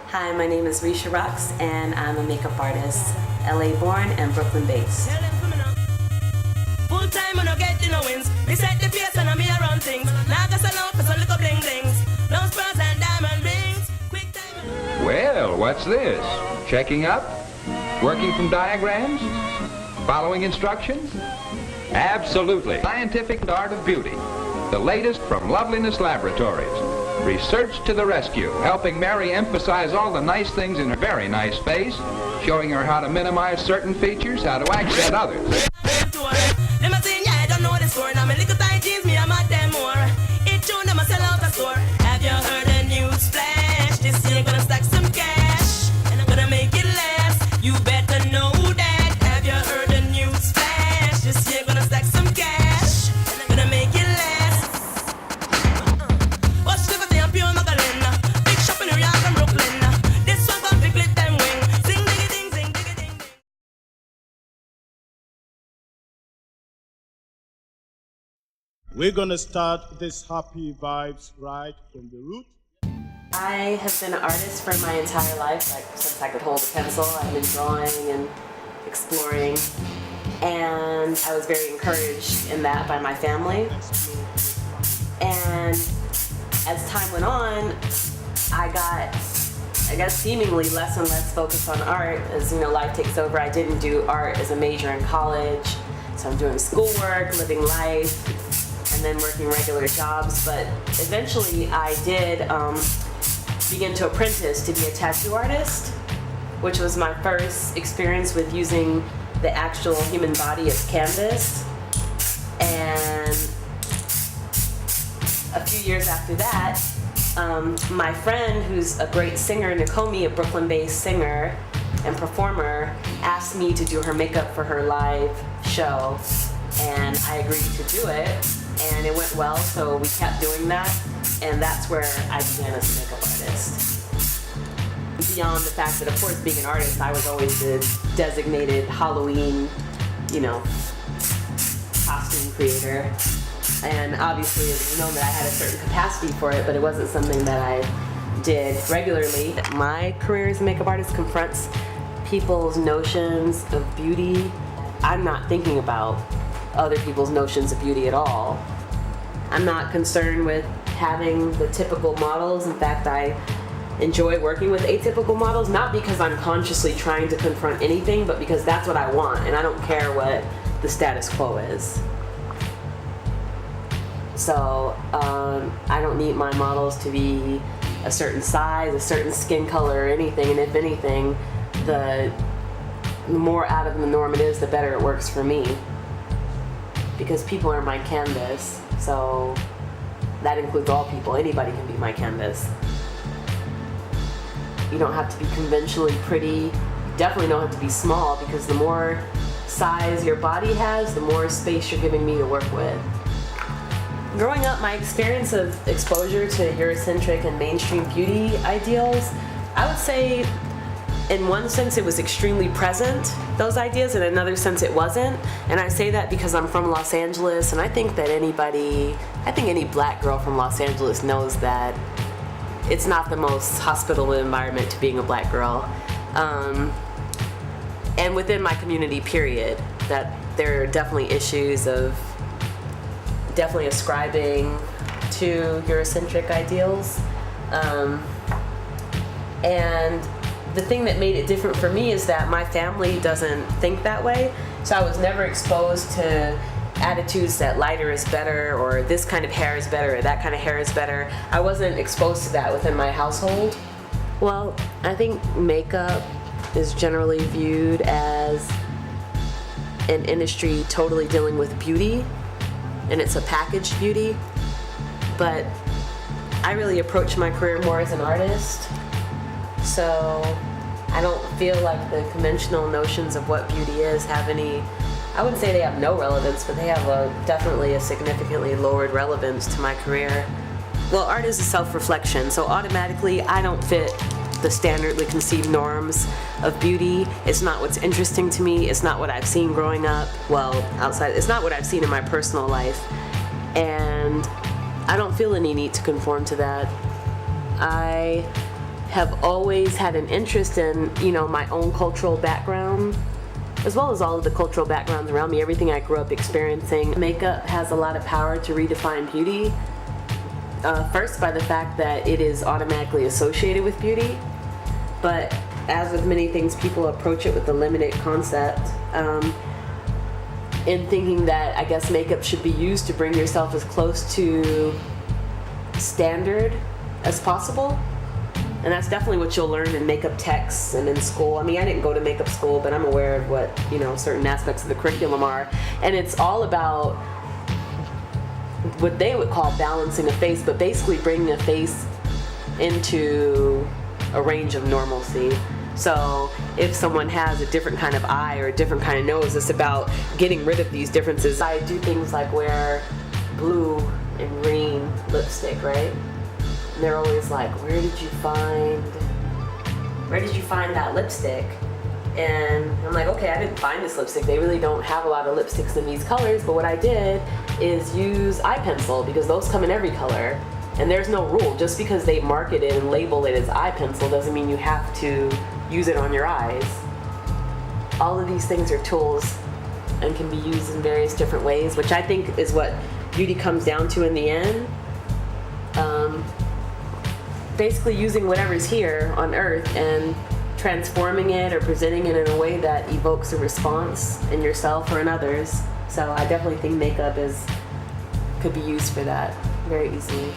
Hi, my name is Risha Rocks, and I'm a makeup artist, LA born and Brooklyn based. Full time and I get the wins. Me set the pace and I'm here on things. Now I got some love for some little bling blings. Those pearls and diamond rings. Quick time. Well, what's this? Checking up? Working from diagrams? Following instructions? Absolutely. Scientific art of beauty. The latest from Loveliness Laboratories. Research to the rescue, helping Mary emphasize all the nice things in her very nice face, showing her how to minimize certain features, how to accent others. Them a saying, yeah, I don't know the score. Now me little tight jeans, me I'm at them more. It true, them a sell out the store. Have you heard the news flash? This year gonna stack some cash, and I'm gonna make it last. You better know that. Have you heard the news flash? This year gonna stack some cash, and I'm gonna make it last. What's the thing? I'm pure Magdalena. Big shop in New York and Brooklyn. This one gon' flip them wing. Sing diggy ding, sing diggy ding. We're going to start this happy vibes right from the root. I have been an artist for my entire life, like since I could hold a pencil. I've been drawing and exploring, and I was very encouraged in that by my family. And as time went on, I got seemingly less and less focused on art as, you know, life takes over. I didn't do art as a major in college, so I'm doing schoolwork, living life, and then working regular jobs. But eventually I did begin to apprentice to be a tattoo artist, which was my first experience with using the actual human body as canvas. And a few years after that, my friend, who's a great singer, Nakomi, a Brooklyn-based singer and performer, asked me to do her makeup for her live show, and I agreed to do it, and it went well, so we kept doing that, and that's where I began as a makeup artist. Beyond the fact that, of course, being an artist, I was always the designated Halloween, costume creator. And obviously it was known that I had a certain capacity for it, but it wasn't something that I did regularly. My career as a makeup artist confronts people's notions of beauty. I'm not thinking about other people's notions of beauty at all. I'm not concerned with having the typical models. In fact, I enjoy working with atypical models, not because I'm consciously trying to confront anything, but because that's what I want, and I don't care what the status quo is. So I don't need my models to be a certain size, a certain skin color, or anything. And if anything, the more out of the norm it is, the better it works for me. Because people are my canvas, so that includes all people. Anybody can be my canvas. You don't have to be conventionally pretty. You definitely don't have to be small, because the more size your body has, the more space you're giving me to work with. Growing up, my experience of exposure to Eurocentric and mainstream beauty ideals, I would say in one sense it was extremely present, those ideas, in another sense it wasn't. And I say that because I'm from Los Angeles, and I think that any black girl from Los Angeles knows that it's not the most hospitable environment to being a black girl. And within my community, period, that there are definitely issues of definitely ascribing to Eurocentric ideals. And the thing that made it different for me is that my family doesn't think that way. So I was never exposed to attitudes that lighter is better, or this kind of hair is better, or that kind of hair is better. I wasn't exposed to that within my household. Well, I think makeup is generally viewed as an industry totally dealing with beauty, and it's a packaged beauty, but I really approach my career more as an artist, so I don't feel like the conventional notions of what beauty is have any, I wouldn't say they have no relevance, but they have definitely a significantly lowered relevance to my career. Well, art is a self-reflection, so automatically I don't fit the standardly conceived norms of beauty. It's not what's interesting to me. It's not what I've seen growing up. Well, outside, it's not what I've seen in my personal life. And I don't feel any need to conform to that. I have always had an interest in, you know, my own cultural background, as well as all of the cultural backgrounds around me, everything I grew up experiencing. Makeup has a lot of power to redefine beauty. First, by the fact that it is automatically associated with beauty, but as with many things, people approach it with a limited concept, in thinking that, I guess, makeup should be used to bring yourself as close to standard as possible. And that's definitely what you'll learn in makeup texts and in school. I mean, I didn't go to makeup school, but I'm aware of what, you know, certain aspects of the curriculum are. And it's all about what they would call balancing a face, but basically bringing a face into a range of normalcy. So if someone has a different kind of eye or a different kind of nose, it's about getting rid of these differences. I do things like wear blue and green lipstick, right? And they're always like, where did you find that lipstick? And I'm like, okay, I didn't find this lipstick. They really don't have a lot of lipsticks in these colors, but what I did is use eye pencil, because those come in every color. And there's no rule. Just because they market it and label it as eye pencil doesn't mean you have to use it on your eyes. All of these things are tools and can be used in various different ways, which I think is what beauty comes down to in the end. Basically using whatever's here on earth and transforming it or presenting it in a way that evokes a response in yourself or in others. So I definitely think makeup could be used for that very easily.